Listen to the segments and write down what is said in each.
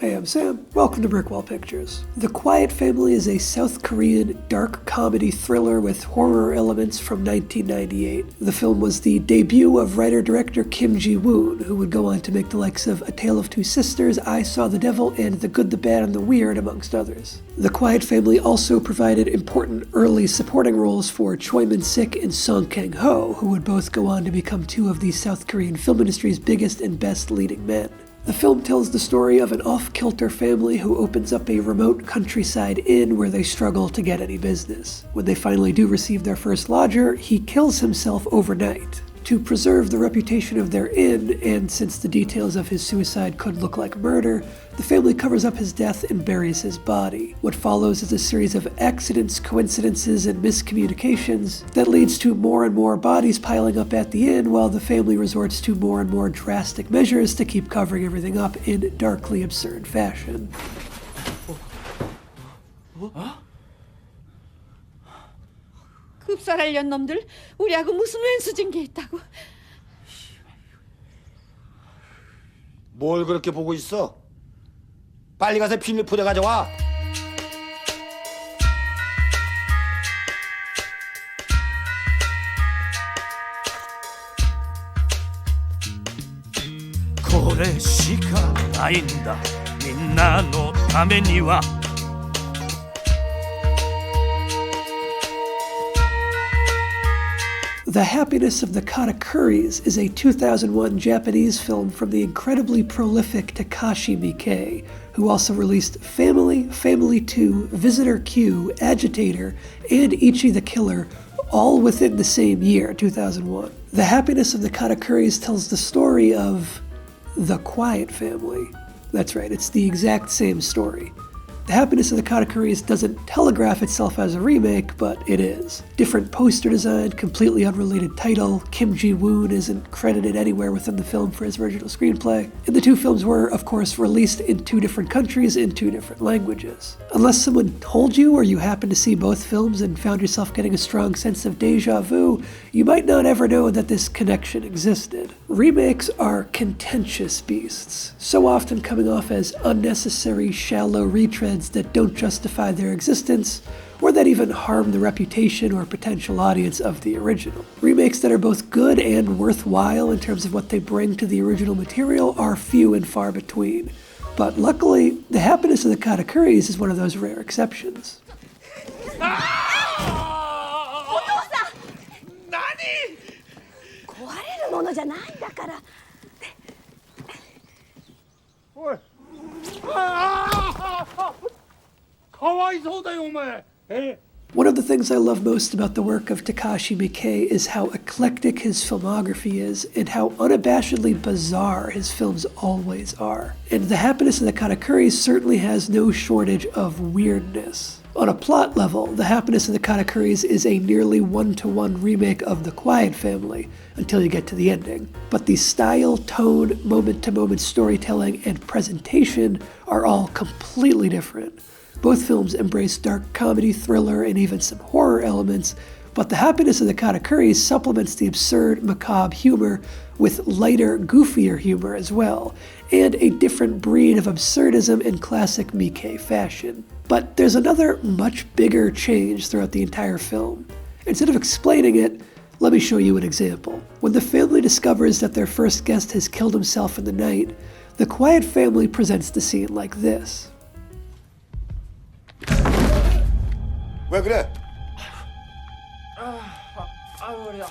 Hey, I'm Sam. Welcome to Brickwall Pictures. The Quiet Family is a South Korean dark comedy thriller with horror elements from 1998. The film was the debut of writer-director Kim Jee-woon, who would go on to make the likes of A Tale of Two Sisters, I Saw the Devil, and The Good, the Bad, and the Weird, amongst others. The Quiet Family also provided important early supporting roles for Choi Min-sik and Song Kang-ho, who would both go on to become two of the South Korean film industry's biggest and best leading men. The film tells the story of an off-kilter family who opens up a remote countryside inn where they struggle to get any business. When they finally do receive their first lodger, he kills himself overnight. To preserve the reputation of their inn, and since the details of his suicide could look like murder, the family covers up his death and buries his body. What follows is a series of accidents, coincidences, and miscommunications that leads to more and more bodies piling up at the inn, while the family resorts to more and more drastic measures to keep covering everything up in darkly absurd fashion. 급살하려는 놈들 우리하고 무슨 왼수진 게 있다고. 뭘 그렇게 보고 있어? 빨리 가서 비닐포대 가져와.これしかないんだみんなのためには The Happiness of the Katakuris is a 2001 Japanese film from the incredibly prolific Takashi Miike, who also released Family, Family 2, Visitor Q, Agitator, and Ichi the Killer, all within the same year, 2001. The Happiness of the Katakuris tells the story of the Quiet Family. That's right, it's the exact same story. The Happiness of the Katakuris doesn't telegraph itself as a remake, but it is. Different poster design, completely unrelated title, Kim Jee-woon isn't credited anywhere within the film for his original screenplay, and the two films were, of course, released in two different countries in two different languages. Unless someone told you or you happened to see both films and found yourself getting a strong sense of déjà vu, you might not ever know that this connection existed. Remakes are contentious beasts, so often coming off as unnecessary, shallow retreads that don't justify their existence, or that even harm the reputation or potential audience of the original. Remakes that are both good and worthwhile in terms of what they bring to the original material are few and far between. But luckily, The Happiness of the Katakuris is one of those rare exceptions. One of the things I love most about the work of Takashi Miike is how eclectic his filmography is and how unabashedly bizarre his films always are. And The Happiness of the Katakuris certainly has no shortage of weirdness. On a plot level, The Happiness of the Katakuris is a nearly one-to-one remake of The Quiet Family, until you get to the ending. But the style, tone, moment-to-moment storytelling, and presentation are all completely different. Both films embrace dark comedy, thriller, and even some horror elements, but The Happiness of the Katakuris supplements the absurd, macabre humor with lighter, goofier humor as well, and a different breed of absurdism in classic Miike fashion. But there's another, much bigger change throughout the entire film. Instead of explaining it, let me show you an example. When the family discovers that their first guest has killed himself in the night, the Quiet Family presents the scene like this. 왜 그래? 머리야.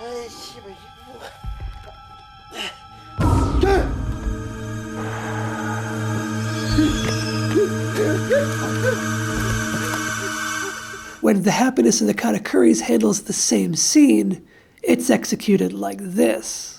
에이 씨발 이거. When The Happiness of the Katakuris handles the same scene, it's executed like this.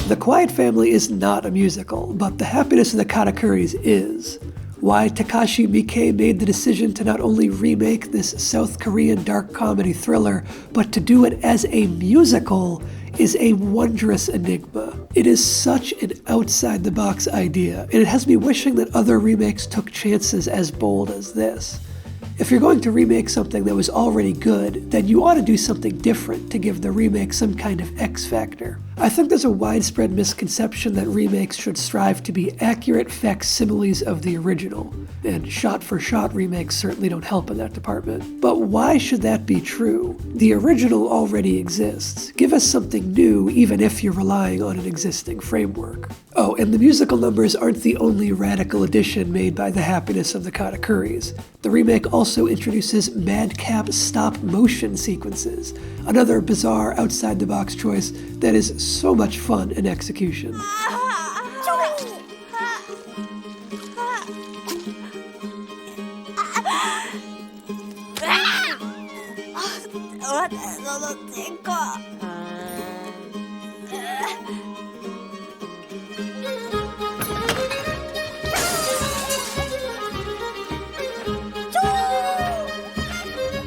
The Quiet Family is not a musical, but The Happiness of the Katakuris is. Why Takashi Miike made the decision to not only remake this South Korean dark comedy thriller, but to do it as a musical is a wondrous enigma. It is such an outside-the-box idea, and it has me wishing that other remakes took chances as bold as this. If you're going to remake something that was already good, then you ought to do something different to give the remake some kind of X factor. I think there's a widespread misconception that remakes should strive to be accurate facsimiles of the original, and shot-for-shot remakes certainly don't help in that department. But why should that be true? The original already exists. Give us something new, even if you're relying on an existing framework. Oh, and the musical numbers aren't the only radical addition made by The Happiness of the Katakuris. The remake also introduces madcap stop-motion sequences, another bizarre outside-the-box choice that is so much fun in execution.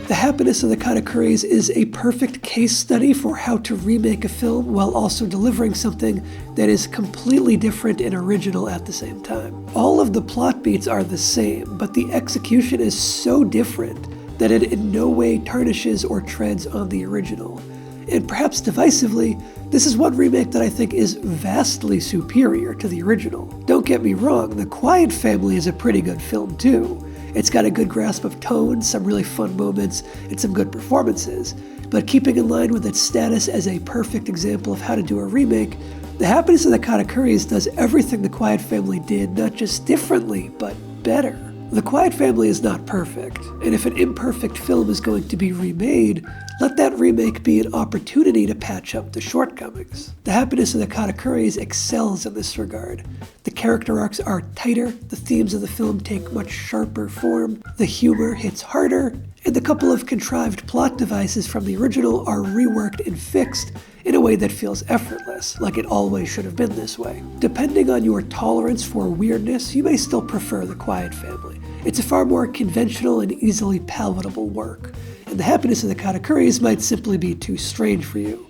The Happiness of the Katakuris is a perfect case study for how to remake a film while also delivering something that is completely different and original at the same time. All of the plot beats are the same, but the execution is so different that it in no way tarnishes or treads on the original. And perhaps divisively, this is one remake that I think is vastly superior to the original. Don't get me wrong, The Quiet Family is a pretty good film too. It's got a good grasp of tone, some really fun moments, and some good performances. But keeping in line with its status as a perfect example of how to do a remake, The Happiness of the Katakuris does everything The Quiet Family did, not just differently, but better. The Quiet Family is not perfect, and if an imperfect film is going to be remade, let that remake be an opportunity to patch up the shortcomings. The Happiness of the Katakuris excels in this regard. The character arcs are tighter, the themes of the film take much sharper form, the humor hits harder, and the couple of contrived plot devices from the original are reworked and fixed in a way that feels effortless, like it always should have been this way. Depending on your tolerance for weirdness, you may still prefer The Quiet Family. It's a far more conventional and easily palatable work, and The Happiness of the Katakuris might simply be too strange for you.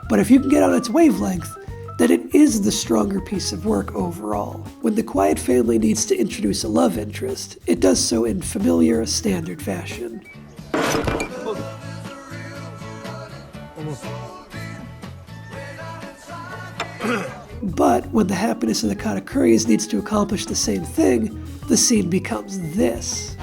But if you can get on its wavelength, then it is the stronger piece of work overall. When The Quiet Family needs to introduce a love interest, it does so in familiar, standard fashion. But when The Happiness of the Katakuris needs to accomplish the same thing, the scene becomes this.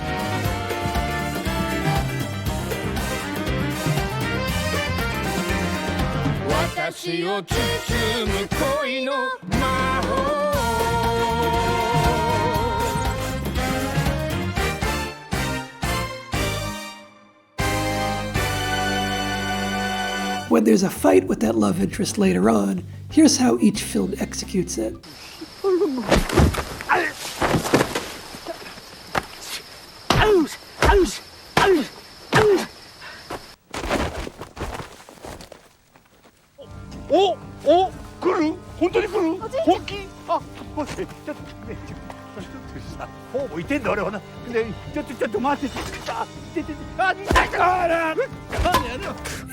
When there's a fight with that love interest later on, here's how each film executes it.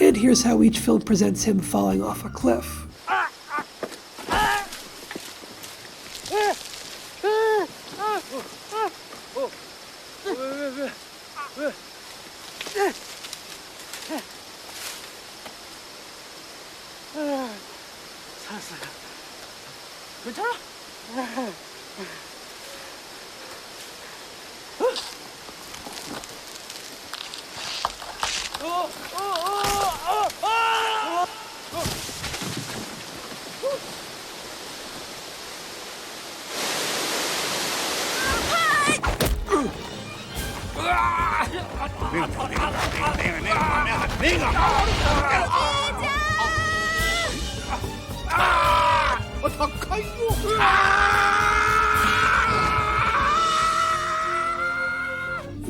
And here's how each film presents him falling off a cliff.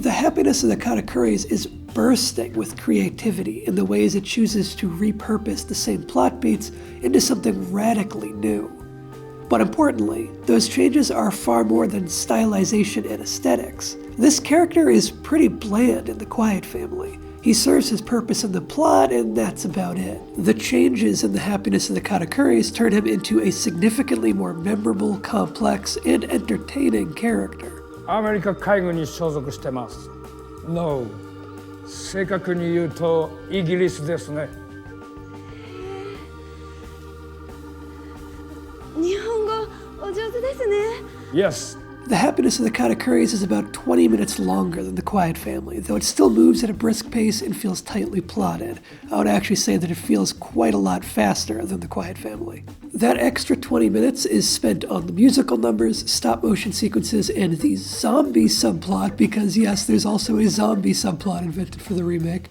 The Happiness of the Katakuris is bursting with creativity in the ways it chooses to repurpose the same plot beats into something radically new. But importantly, those changes are far more than stylization and aesthetics. This character is pretty bland in The Quiet Family. He serves his purpose in the plot, and that's about it. The changes in The Happiness of the Katakuris turn him into a significantly more memorable, complex, and entertaining character. アメリカ海軍に所属してます。No、正確に言うとイギリスですね。日本語お上手ですね。Yes. The Happiness of the Katakuris is about 20 minutes longer than The Quiet Family, though it still moves at a brisk pace and feels tightly plotted. I would actually say that it feels quite a lot faster than The Quiet Family. That extra 20 minutes is spent on the musical numbers, stop-motion sequences, and the zombie subplot, because yes, there's also a zombie subplot invented for the remake.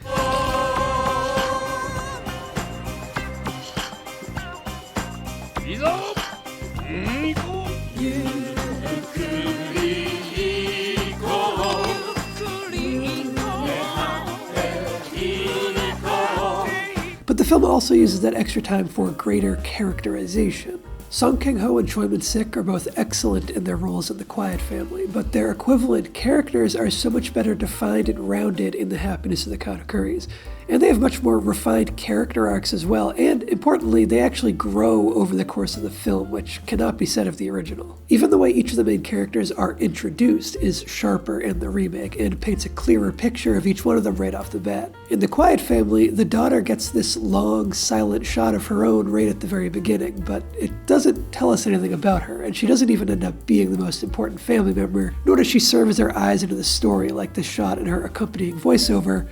But the film also uses that extra time for greater characterization. Song Kang-ho and Choi Min-sik are both excellent in their roles in The Quiet Family, but their equivalent characters are so much better defined and rounded in The Happiness of the Katakuris. And they have much more refined character arcs as well, and importantly, they actually grow over the course of the film, which cannot be said of the original. Even the way each of the main characters are introduced is sharper in the remake, and paints a clearer picture of each one of them right off the bat. In The Quiet Family, the daughter gets this long, silent shot of her own right at the very beginning, but it doesn't tell us anything about her, and she doesn't even end up being the most important family member, nor does she serve as her eyes into the story like the shot in her accompanying voiceover,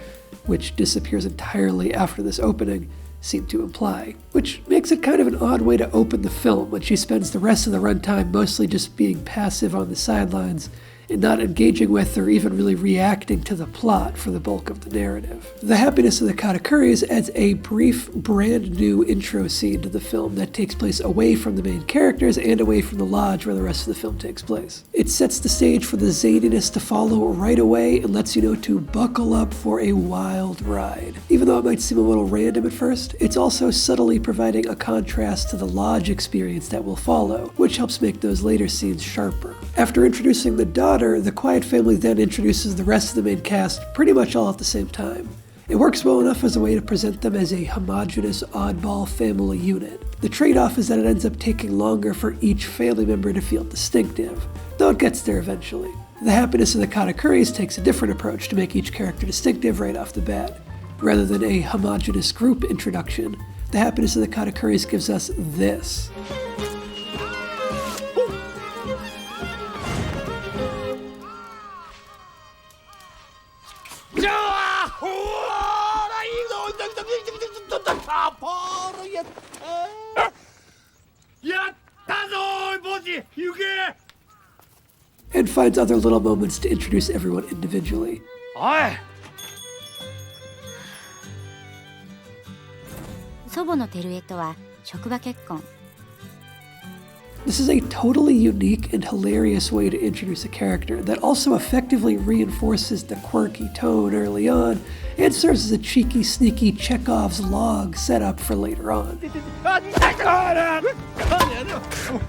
which disappears entirely after this opening, seem to imply. Which makes it kind of an odd way to open the film when she spends the rest of the runtime mostly just being passive on the sidelines and not engaging with or even really reacting to the plot for the bulk of the narrative. The Happiness of the Katakuris adds a brief, brand new intro scene to the film that takes place away from the main characters and away from the lodge where the rest of the film takes place. It sets the stage for the zaniness to follow right away and lets you know to buckle up for a wild ride. Even though it might seem a little random at first, it's also subtly providing a contrast to the lodge experience that will follow, which helps make those later scenes sharper. After introducing the daughter, The Quiet Family then introduces the rest of the main cast pretty much all at the same time. It works well enough as a way to present them as a homogeneous, oddball family unit. The trade-off is that it ends up taking longer for each family member to feel distinctive, though it gets there eventually. The Happiness of the Katakuris takes a different approach to make each character distinctive right off the bat. Rather than a homogeneous group introduction, The Happiness of the Katakuris gives us this. And finds other little moments to introduce everyone individually. Oi! 祖母のテルエとは職場結婚。 This is a totally unique and hilarious way to introduce a character that also effectively reinforces the quirky tone early on and serves as a cheeky, sneaky Chekhov's log setup for later on.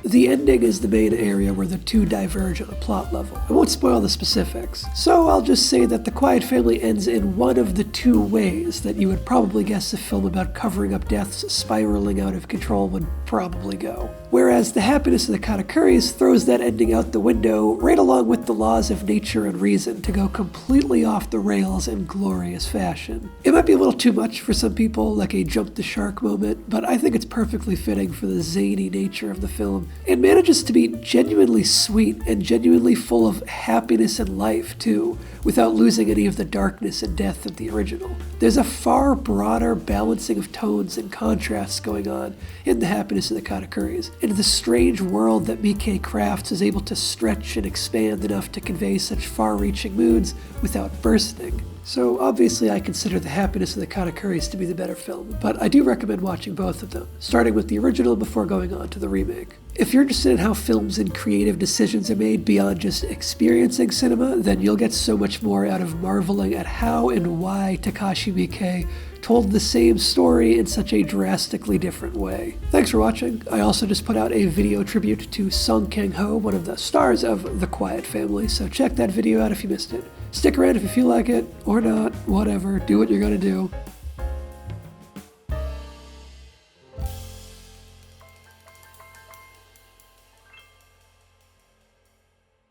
The ending is the main area where the two diverge on a plot level. I won't spoil the specifics, so I'll just say that The Quiet Family ends in one of the two ways that you would probably guess a film about covering up deaths spiraling out of control would probably go. Whereas The Happiness of the Katakuris throws that ending out the window right along with the laws of nature and reason to go completely off the rails in glorious fashion. fashion. It might be a little too much for some people, like a jump the shark moment, but I think it's perfectly fitting for the zany nature of the film, and manages to be genuinely sweet and genuinely full of happiness and life too, without losing any of the darkness and death of the original. There's a far broader balancing of tones and contrasts going on in the happiness of the Katakuris, and the strange world that Miike crafts is able to stretch and expand enough to convey such far-reaching moods without bursting. So obviously I consider The Happiness of the Katakuris to be the better film, but I do recommend watching both of them, starting with the original before going on to the remake. If you're interested in how films and creative decisions are made beyond just experiencing cinema, then you'll get so much more out of marveling at how and why Takashi Miike told the same story in such a drastically different way. Thanks for watching. I also just put out a video tribute to Sung Kang-ho, one of the stars of The Quiet Family, so check that video out if you missed it. Stick around if you feel like it, or not, whatever, do what you're gonna do.